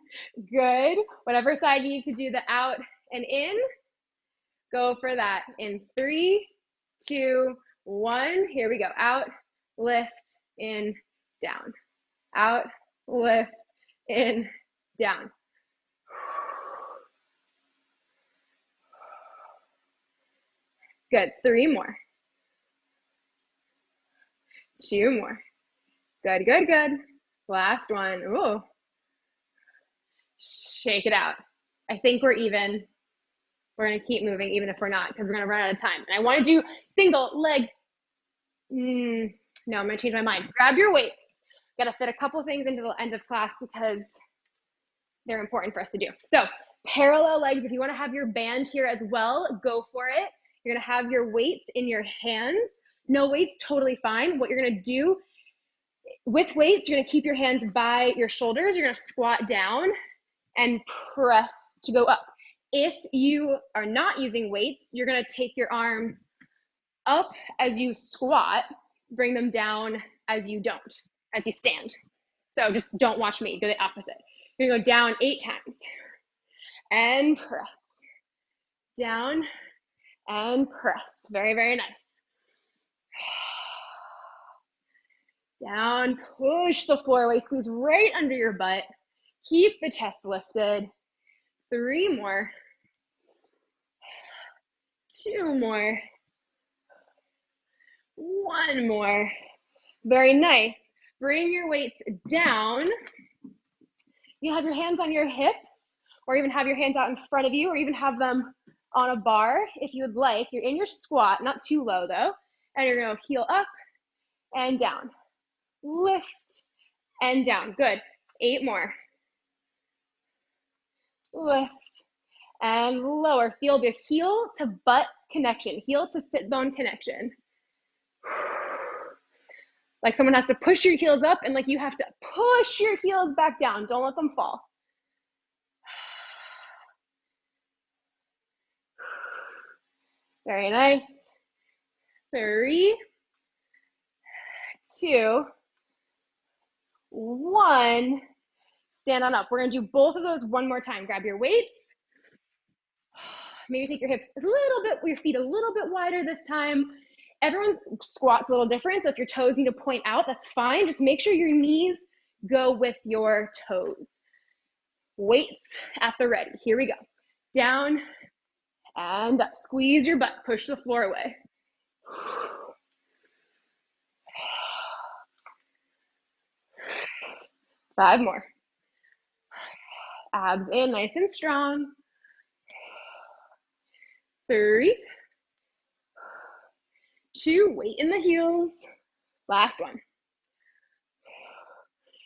Good. Whatever side you need to do the out and in, go for that. In 3, 2, 1. Here we go. Out, lift, in, down. Out, lift, in, down. Good. 3 more. 2 more. Good, good, good. Last one. Ooh. Shake it out. I think we're even. We're going to keep moving even if we're not, because we're going to run out of time. And I want to do single leg. No, I'm going to change my mind. Grab your weights. Got to fit a couple things into the end of class because they're important for us to do. So parallel legs, if you want to have your band here as well, go for it. You're going to have your weights in your hands. No weights, totally fine. What you're going to do with weights, you're going to keep your hands by your shoulders. You're going to squat down and press to go up. If you are not using weights, you're going to take your arms up as you squat, bring them down as you don't, as you stand. So just don't watch me, go the opposite. You're going to go down 8 times and press. Down and press. Very, very nice. Down, push the floor away, squeeze right under your butt. Keep the chest lifted. 3 more. 2 more. 1 more. Very nice. Bring your weights down. You have your hands on your hips, or even have your hands out in front of you, or even have them on a bar if you would like. You're in your squat, not too low though, and you're gonna heel up and down. Lift and down. Good. 8 more. Lift and lower. Feel the heel to butt connection, heel to sit bone connection. Like someone has to push your heels up and like you have to push your heels back down. Don't let them fall. Very nice. 3, 2, 1. Stand on up. We're going to do both of those one more time. Grab your weights. Maybe take your hips a little bit, your feet a little bit wider this time. Everyone's squat's a little different, so if your toes need to point out, that's fine. Just make sure your knees go with your toes. Weights at the ready. Here we go. Down and up. Squeeze your butt. Push the floor away. 5 more. Abs in, nice and strong. 3, 2, weight in the heels. Last one.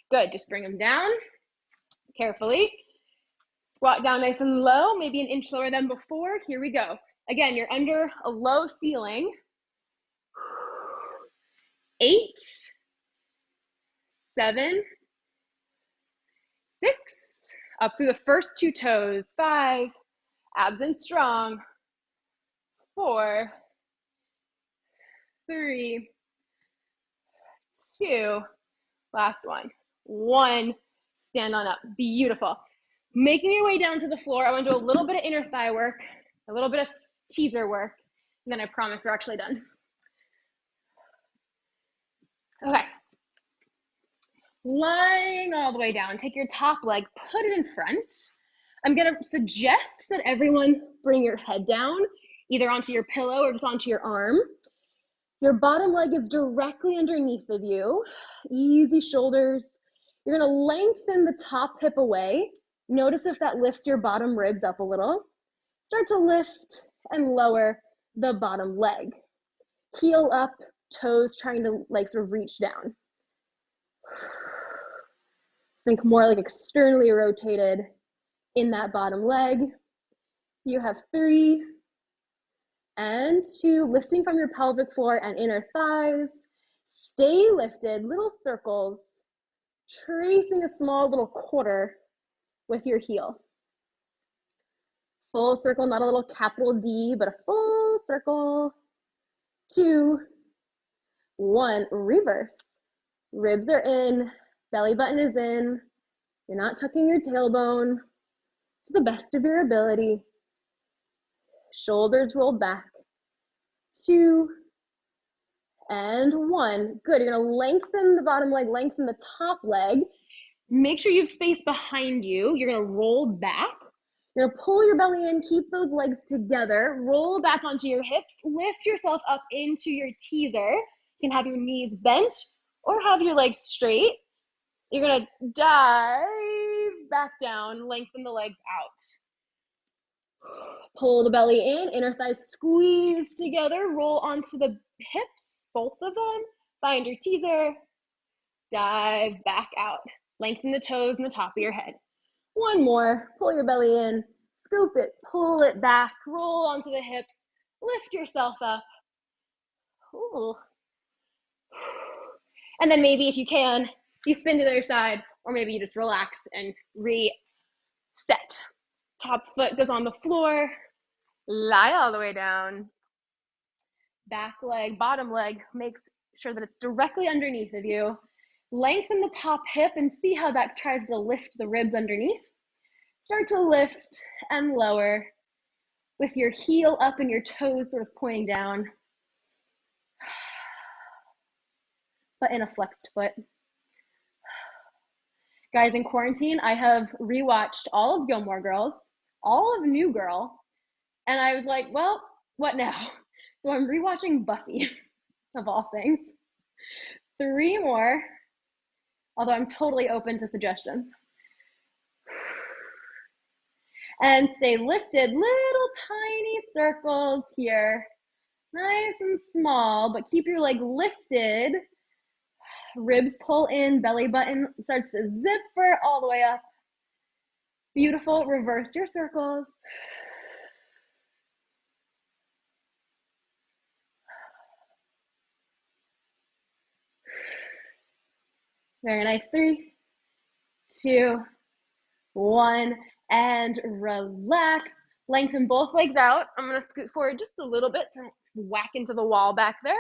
Good, just bring them down carefully. Squat down nice and low, maybe an inch lower than before. Here we go. Again, you're under a low ceiling. 8, 7, 6, up through the first 2 toes, 5, abs in strong, 4, 3, 2, last one, 1, stand on up, beautiful. Making your way down to the floor, I want to do a little bit of inner thigh work, a little bit of teaser work, and then I promise we're actually done. Okay. Lying all the way down, take your top leg, put it in front. I'm gonna suggest that everyone bring your head down, either onto your pillow or just onto your arm. Your bottom leg is directly underneath of you. Easy shoulders. You're gonna lengthen the top hip away. Notice if that lifts your bottom ribs up a little. Start to lift and lower the bottom leg. Heel up, toes trying to like sort of reach down. Think more like externally rotated in that bottom leg. You have 3 and 2, lifting from your pelvic floor and inner thighs. Stay lifted, little circles, tracing a small little quarter with your heel. Full circle, not a little capital D, but a full circle. 2, 1, reverse. Ribs are in, belly button is in. You're not tucking your tailbone to the best of your ability. Shoulders rolled back. 2 and 1. Good. You're going to lengthen the bottom leg, lengthen the top leg. Make sure you have space behind you. You're going to roll back. You're going to pull your belly in, keep those legs together, roll back onto your hips, lift yourself up into your teaser. You can have your knees bent or have your legs straight. You're going to dive back down, lengthen the legs out. Pull the belly in, inner thighs squeeze together, roll onto the hips, both of them. Find your teaser, dive back out. Lengthen the toes and the top of your head. One more, pull your belly in, scoop it, pull it back, roll onto the hips, lift yourself up. Ooh. And then maybe if you can, you spin to the other side, or maybe you just relax and reset. Top foot goes on the floor, lie all the way down. Back leg, bottom leg, makes sure that it's directly underneath of you. Lengthen the top hip and see how that tries to lift the ribs underneath. Start to lift and lower with your heel up and your toes sort of pointing down, but in a flexed foot. Guys, in quarantine, I have rewatched all of Gilmore Girls, all of New Girl, and I was like, well, what now? So I'm rewatching Buffy, of all things. 3 more, although I'm totally open to suggestions. And stay lifted, little tiny circles here. Nice and small, but keep your leg lifted. Ribs pull in, belly button starts to zipper all the way up. Beautiful, reverse your circles. Very nice, 3, 2, 1, and relax. Lengthen both legs out. I'm gonna scoot forward just a little bit to whack into the wall back there.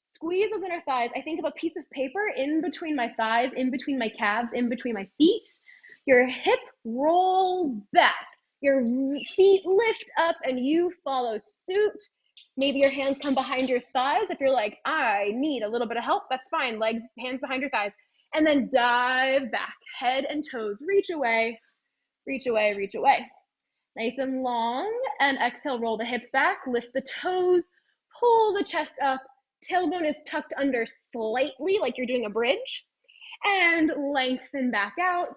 Squeeze those inner thighs. I think of a piece of paper in between my thighs, in between my calves, in between my feet. Your hip rolls back. Your feet lift up and you follow suit. Maybe your hands come behind your thighs. If you're like, I need a little bit of help, that's fine. Legs, hands behind your thighs. And then dive back. Head and toes reach away, reach away, reach away. Nice and long. And exhale, roll the hips back. Lift the toes. Pull the chest up. Tailbone is tucked under slightly, like you're doing a bridge. And lengthen back out.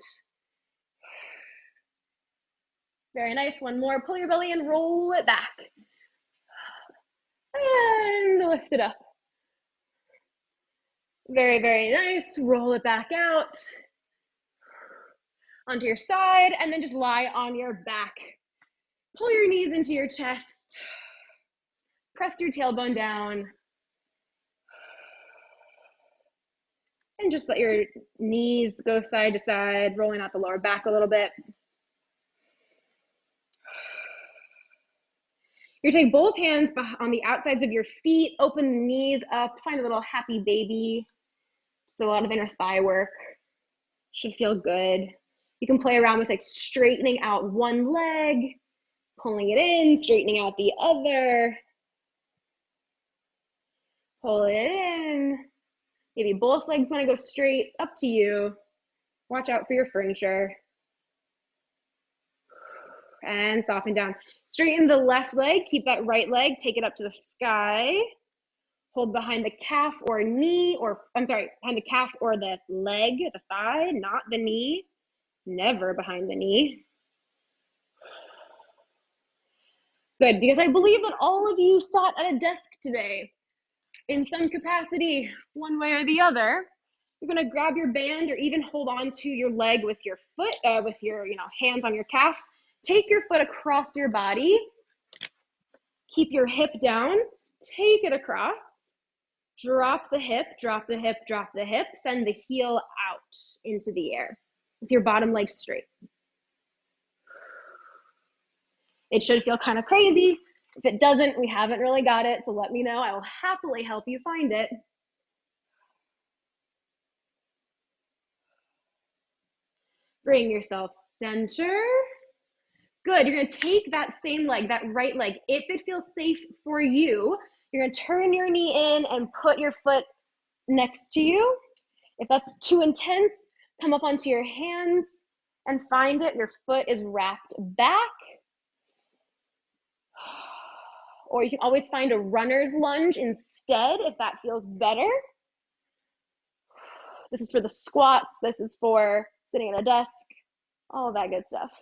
Very nice. One more. Pull your belly in, roll it back. And lift it up. Very, very nice. Roll it back out. Onto your side, and then just lie on your back. Pull your knees into your chest. Press your tailbone down. And just let your knees go side to side, rolling out the lower back a little bit. You're gonna take both hands on the outsides of your feet, open the knees up, find a little happy baby. Just a lot of inner thigh work. Should feel good. You can play around with like straightening out one leg, pulling it in, straightening out the other. Pull it in. Maybe both legs want to go straight, up to you. Watch out for your furniture. And soften down. Straighten the left leg, keep that right leg, take it up to the sky. Hold behind the calf or knee, or I'm sorry, behind the calf or the leg, the thigh, not the knee. Never behind the knee. Good, because I believe that all of you sat at a desk today in some capacity, one way or the other. You're gonna grab your band or even hold on to your leg with your foot, with your hands on your calf. Take your foot across your body. Keep your hip down. Take it across. Drop the hip, drop the hip, drop the hip. Send the heel out into the air with your bottom leg straight. It should feel kind of crazy. If it doesn't, we haven't really got it, so let me know. I will happily help you find it. Bring yourself center. Good, you're gonna take that same leg, that right leg, if it feels safe for you, you're gonna turn your knee in and put your foot next to you. If that's too intense, come up onto your hands and find it. Your foot is wrapped back. Or you can always find a runner's lunge instead if that feels better. This is for the squats. This is for sitting at a desk, all of that good stuff.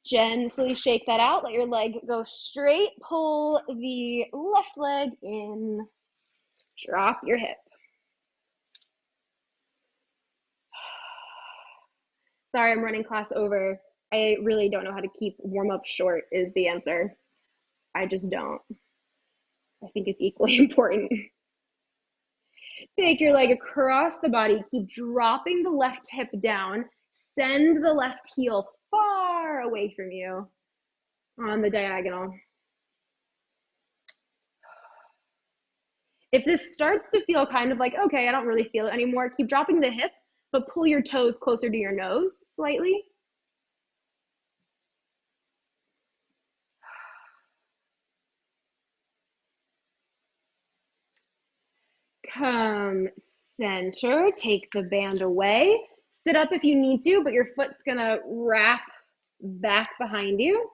Gently shake that out. Let your leg go straight. Pull the left leg in. Drop your hip. Sorry, I'm running class over. I really don't know how to keep warm-up short is the answer. I just don't. I think it's equally important. Take your leg across the body. Keep dropping the left hip down. Send the left heel far away from you on the diagonal. If this starts to feel kind of like, okay, I don't really feel it anymore, keep dropping the hip, but pull your toes closer to your nose slightly. Come center, take the band away. Sit up if you need to, but your foot's gonna wrap back behind you.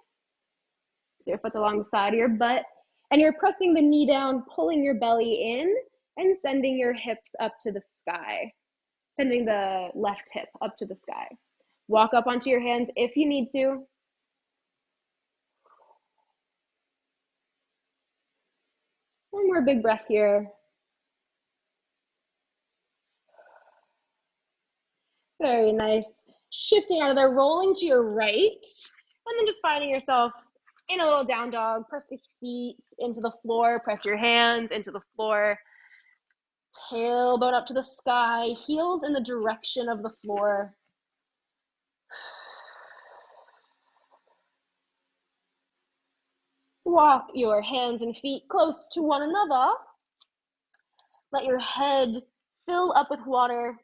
So your foot's along the side of your butt, and you're pressing the knee down, pulling your belly in, and sending your hips up to the sky. Sending the left hip up to the sky. Walk up onto your hands if you need to. One more big breath here. Very nice. Shifting out of there, rolling to your right, and then just finding yourself in a little down dog. Press the feet into the floor, press your hands into the floor. Tailbone up to the sky, heels in the direction of the floor. Walk your hands and feet close to one another. Let your head fill up with water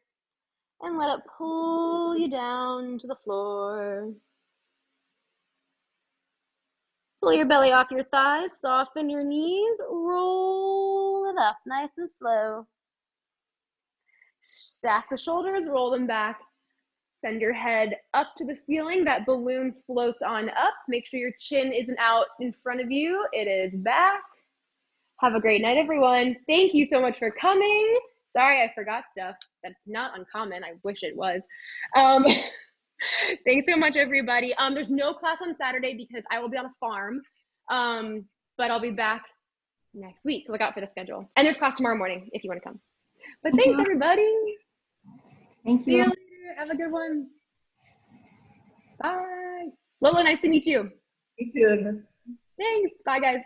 and let it pull you down to the floor. Pull your belly off your thighs, soften your knees, roll it up nice and slow. Stack the shoulders, roll them back. Send your head up to the ceiling. That balloon floats on up. Make sure your chin isn't out in front of you. It is back. Have a great night, everyone. Thank you so much for coming. Sorry, I forgot stuff. That's not uncommon. I wish it was. Thanks so much, everybody. There's no class on Saturday because I will be on a farm, but I'll be back next week. Look out for the schedule. And there's class tomorrow morning if you want to come. But thanks, everybody. Thank See you you. later. Have a good one. Bye. Lola, nice to meet you. You too. Thanks. Bye, guys.